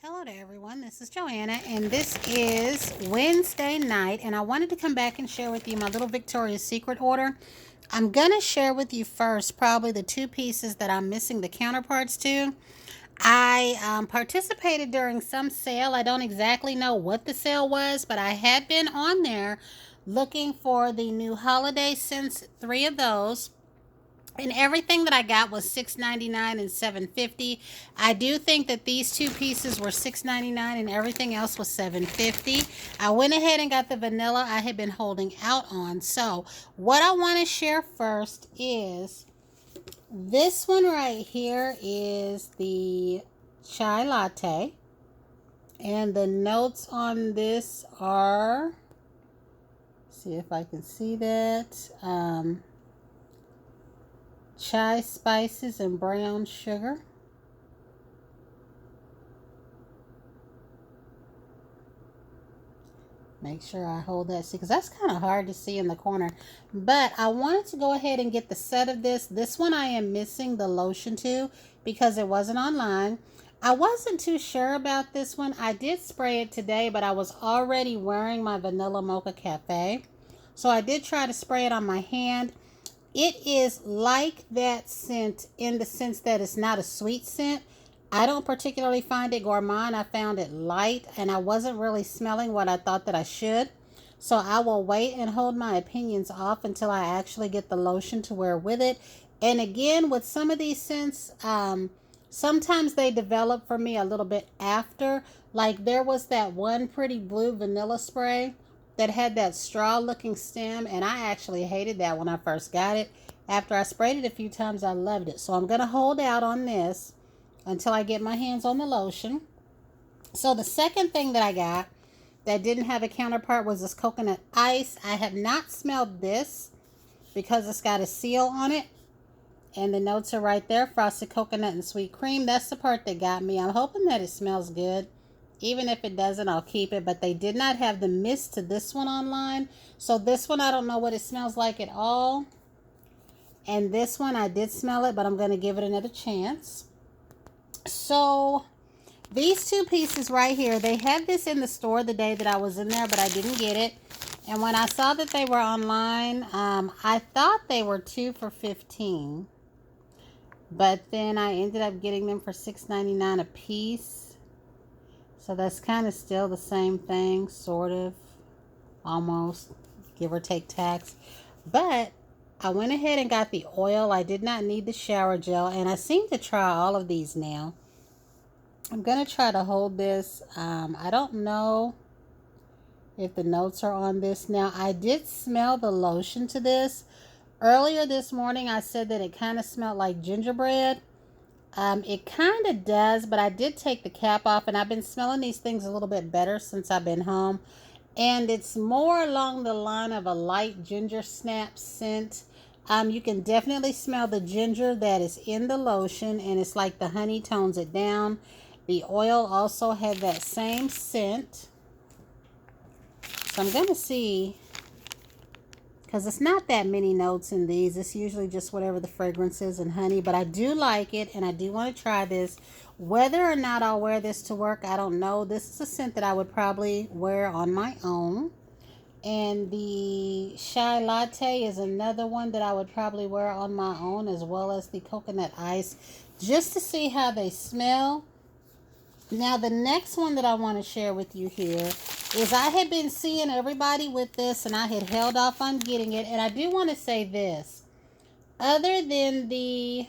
Hello to everyone. This is Joanna, and this is Wednesday night. And I wanted to come back and share with you my little Victoria's Secret order. I'm going to share with you first probably the two pieces that I'm missing the counterparts to. I participated during some sale. I don't exactly know what the sale was, but I had been on there looking for the new holiday scents, three of those. And everything that I got was $6.99 and $7.50. I do think that these two pieces were $6.99 and everything else was $7.50. I went ahead and got the vanilla I had been holding out on. So what I want to share first is this one right here is the chai latte. And the notes on this are, see if I can see that, chai spices and brown sugar. Make sure I hold that, see, because that's kind of hard to see in the corner. But I wanted to go ahead and get the set of this. This one I am missing the lotion to because it wasn't online. I wasn't too sure about this one. I did spray it today, but I was already wearing my Vanilla Mocha Cafe. So I did try to spray it on my hand. It is like that scent in the sense that it's not a sweet scent. I don't particularly find it gourmand. I found it light and I wasn't really smelling what I thought that I should. So I will wait and hold my opinions off until I actually get the lotion to wear with it. And again, with some of these scents, sometimes they develop for me a little bit after. Like there was that one Pretty Blue vanilla spray that had that straw looking stem, and I actually hated that when I first got it. After I sprayed it a few times, I loved it. So I'm going to hold out on this until I get my hands on the lotion. So the second thing that I got that didn't have a counterpart was this coconut ice. I have not smelled this because it's got a seal on it. And the notes are right there, frosted coconut and sweet cream. That's the part that got me. I'm hoping that it smells good. Even if it doesn't, I'll keep it. But they did not have the mist to this one online. So this one, I don't know what it smells like at all. And this one, I did smell it, but I'm going to give it another chance. So these two pieces right here, they had this in the store the day that I was in there, but I didn't get it. And when I saw that they were online, I thought they were 2 for $15. But then I ended up getting them for $6.99 a piece. So that's kind of still the same thing, sort of, almost, give or take tax. But I went ahead and got the oil. I did not need the shower gel, and I seem to try all of these now. I'm going to try to hold this. I don't know if the notes are on this. Now, I did smell the lotion to this. Earlier this morning, I said that it kind of smelled like gingerbread. It kind of does, but I did take the cap off, and I've been smelling these things a little bit better since I've been home. And it's more along the line of a light ginger snap scent. You can definitely smell the ginger that is in the lotion, and it's like the honey tones it down. The oil also had that same scent. So I'm going to see, because it's not that many notes in these. It's usually just whatever the fragrance is and honey. But I do like it, and I do want to try this. Whether or not I'll wear this to work, I don't know. This is a scent that I would probably wear on my own. And the chai latte is another one that I would probably wear on my own, as well as the coconut ice, just to see how they smell. Now, the next one that I want to share with you here is I had been seeing everybody with this, and I had held off on getting it. And I do want to say this. Other than the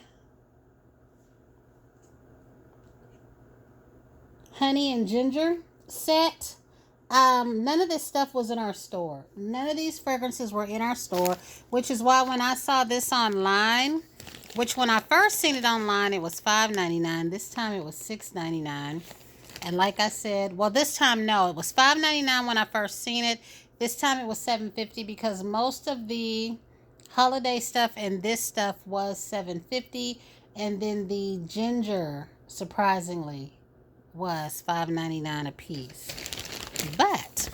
honey and ginger set, none of this stuff was in our store. None of these fragrances were in our store, which is why when I saw this online, which when I first seen it online, it was $5.99. This time it was $6.99. And like I said, well, this time, no, it was $5.99 when I first seen it. This time it was $7.50 because most of the holiday stuff and this stuff was $7.50. And then the ginger, surprisingly, was $5.99 a piece. But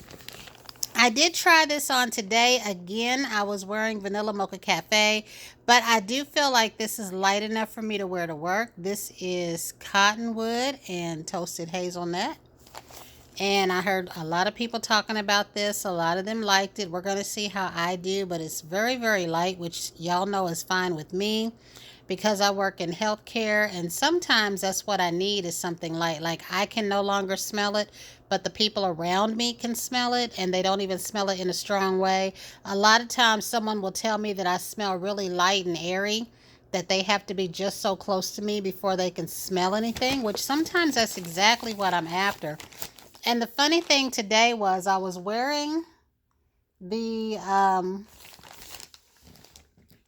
I did try this on today. Again, I was wearing Vanilla Mocha Cafe, but I do feel like this is light enough for me to wear to work. This is Cottonwood and Toasted Hazelnut. And I heard a lot of people talking about this. A lot of them liked it. We're going to see how I do, but it's very, very light, which y'all know is fine with me because I work in healthcare, and sometimes that's what I need is something light. Like I can no longer smell it, but the people around me can smell it, and they don't even smell it in a strong way. A lot of times someone will tell me that I smell really light and airy, that they have to be just so close to me before they can smell anything, which sometimes that's exactly what I'm after. And the funny thing today was I was wearing the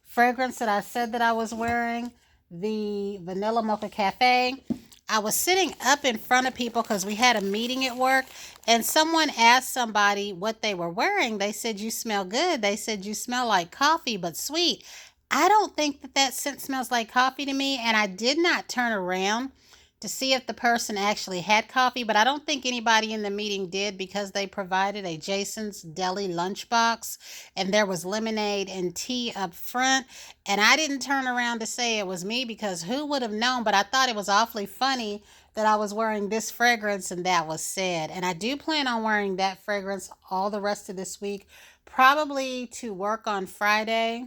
fragrance that I said that I was wearing, the Vanilla Mocha Cafe. I was sitting up in front of people because we had a meeting at work, and someone asked somebody what they were wearing. They said, "You smell good." They said, "You smell like coffee, but sweet." I don't think that that scent smells like coffee to me, and I did not turn around to see if the person actually had coffee, but I don't think anybody in the meeting did because they provided a Jason's Deli lunchbox, and there was lemonade and tea up front. And I didn't turn around to say it was me because who would have known? But I thought it was awfully funny that I was wearing this fragrance and that was said. And I do plan on wearing that fragrance all the rest of this week, probably to work on Friday,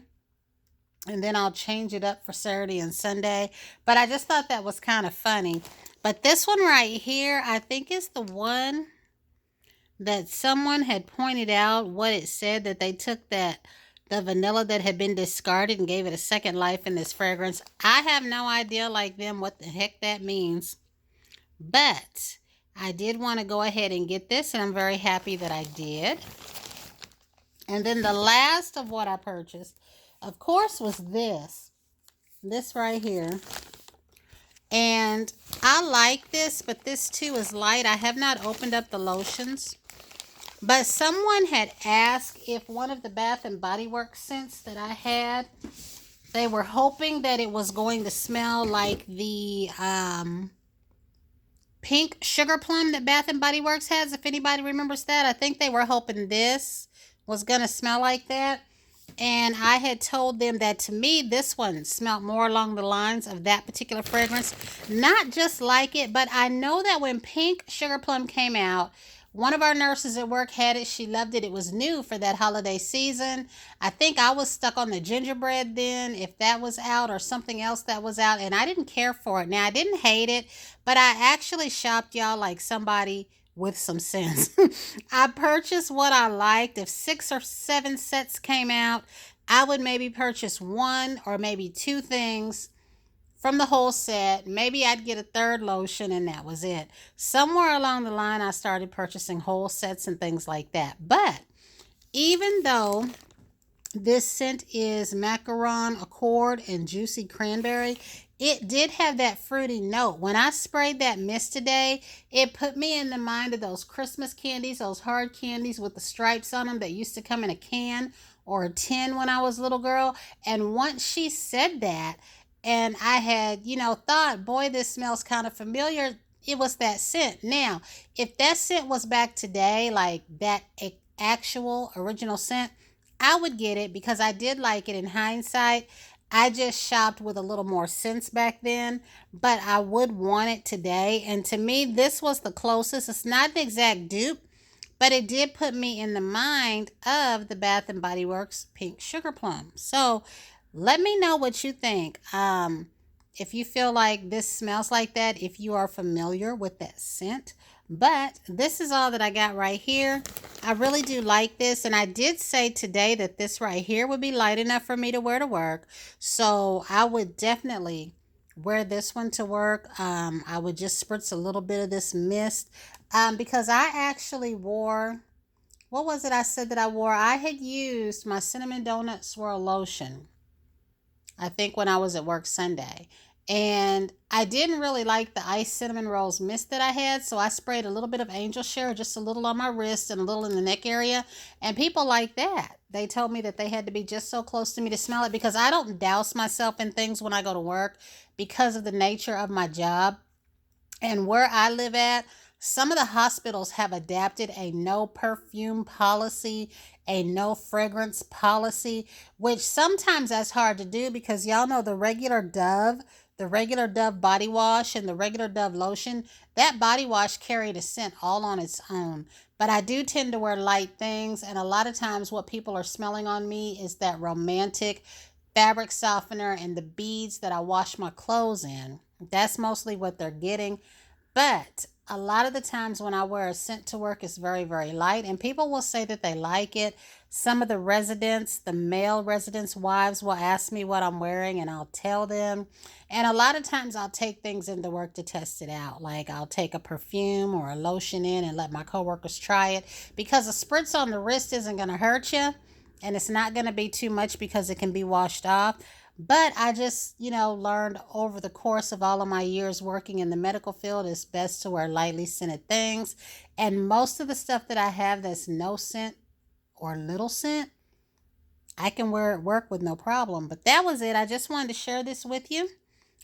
and then I'll change it up for Saturday and Sunday. But I just thought that was kind of funny. But this one right here, I think is the one that someone had pointed out what it said, that they took the vanilla that had been discarded and gave it a second life in this fragrance. I have no idea like them what the heck that means. But I did want to go ahead and get this, and I'm very happy that I did. And then the last of what I purchased, of course, was this right here. And I like this, but this too is light. I have not opened up the lotions, but someone had asked if one of the Bath and Body Works scents that I had, they were hoping that it was going to smell like the pink sugar plum that Bath and Body Works has. If anybody remembers that, I think they were hoping this was going to smell like that. And I had told them that to me, this one smelled more along the lines of that particular fragrance. Not just like it, but I know that when Pink Sugar Plum came out, one of our nurses at work had it. She loved it. It was new for that holiday season. I think I was stuck on the gingerbread then, if that was out, or something else that was out, and I didn't care for it. Now, I didn't hate it, but I actually shopped, y'all, like somebody with some sense. I purchased what I liked. If 6 or 7 sets came out, I would maybe purchase 1 or maybe 2 things from the whole set. Maybe I'd get a third lotion and that was it. Somewhere along the line, I started purchasing whole sets and things like that. But even though this scent is Macaron Accord and Juicy Cranberry, it did have that fruity note. When I sprayed that mist today, it put me in the mind of those Christmas candies, those hard candies with the stripes on them that used to come in a can or a tin when I was a little girl. And once she said that, and I had, thought, boy, this smells kind of familiar, it was that scent. Now, if that scent was back today, like that actual original scent, I would get it because I did like it in hindsight. I just shopped with a little more sense back then, but I would want it today. And to me, this was the closest. It's not the exact dupe, but it did put me in the mind of the Bath and Body Works Pink Sugar Plum. So let me know what you think. If you feel like this smells like that, if you are familiar with that scent. But this is all that I got right here. I really do like this. And I did say today that this right here would be light enough for me to wear to work. So I would definitely wear this one to work. I would just spritz a little bit of this mist. Because I actually wore, what was it I said that I wore? I had used my Cinnamon Donut Swirl Lotion, I think, when I was at work Sunday. And I didn't really like the iced cinnamon rolls mist that I had, so I sprayed a little bit of Angel Share, just a little on my wrist and a little in the neck area. And people like that. They told me that they had to be just so close to me to smell it because I don't douse myself in things when I go to work because of the nature of my job and where I live at. Some of the hospitals have adapted a no perfume policy, a no fragrance policy, which sometimes that's hard to do because y'all know the regular Dove body wash and the regular Dove lotion, that body wash carried a scent all on its own. But I do tend to wear light things, and a lot of times what people are smelling on me is that romantic fabric softener and the beads that I wash my clothes in. That's mostly what they're getting. But a lot of the times when I wear a scent to work, it's very, very light, and people will say that they like it. Some of the residents, the male residents' wives, will ask me what I'm wearing, and I'll tell them. And a lot of times I'll take things into work to test it out. Like I'll take a perfume or a lotion in and let my coworkers try it because a spritz on the wrist isn't going to hurt you, and it's not going to be too much because it can be washed off. But I just, learned over the course of all of my years working in the medical field, it's best to wear lightly scented things. And most of the stuff that I have that's no scent or little scent, I can wear at work with no problem. But that was it. I just wanted to share this with you.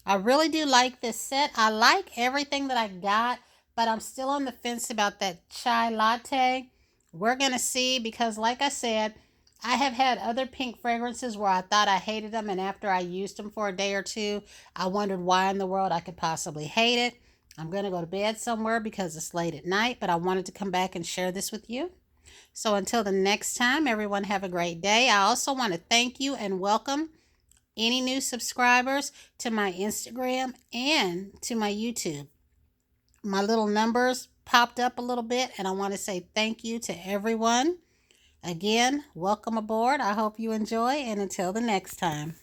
I really do like this set. I like everything that I got, but I'm still on the fence about that chai latte. We're going to see because, like I said, I have had other pink fragrances where I thought I hated them, and after I used them for a day or two, I wondered why in the world I could possibly hate it. I'm going to go to bed somewhere because it's late at night, but I wanted to come back and share this with you. So until the next time, everyone have a great day. I also want to thank you and welcome any new subscribers to my Instagram and to my YouTube. My little numbers popped up a little bit, and I want to say thank you to everyone. Again, welcome aboard. I hope you enjoy, and until the next time.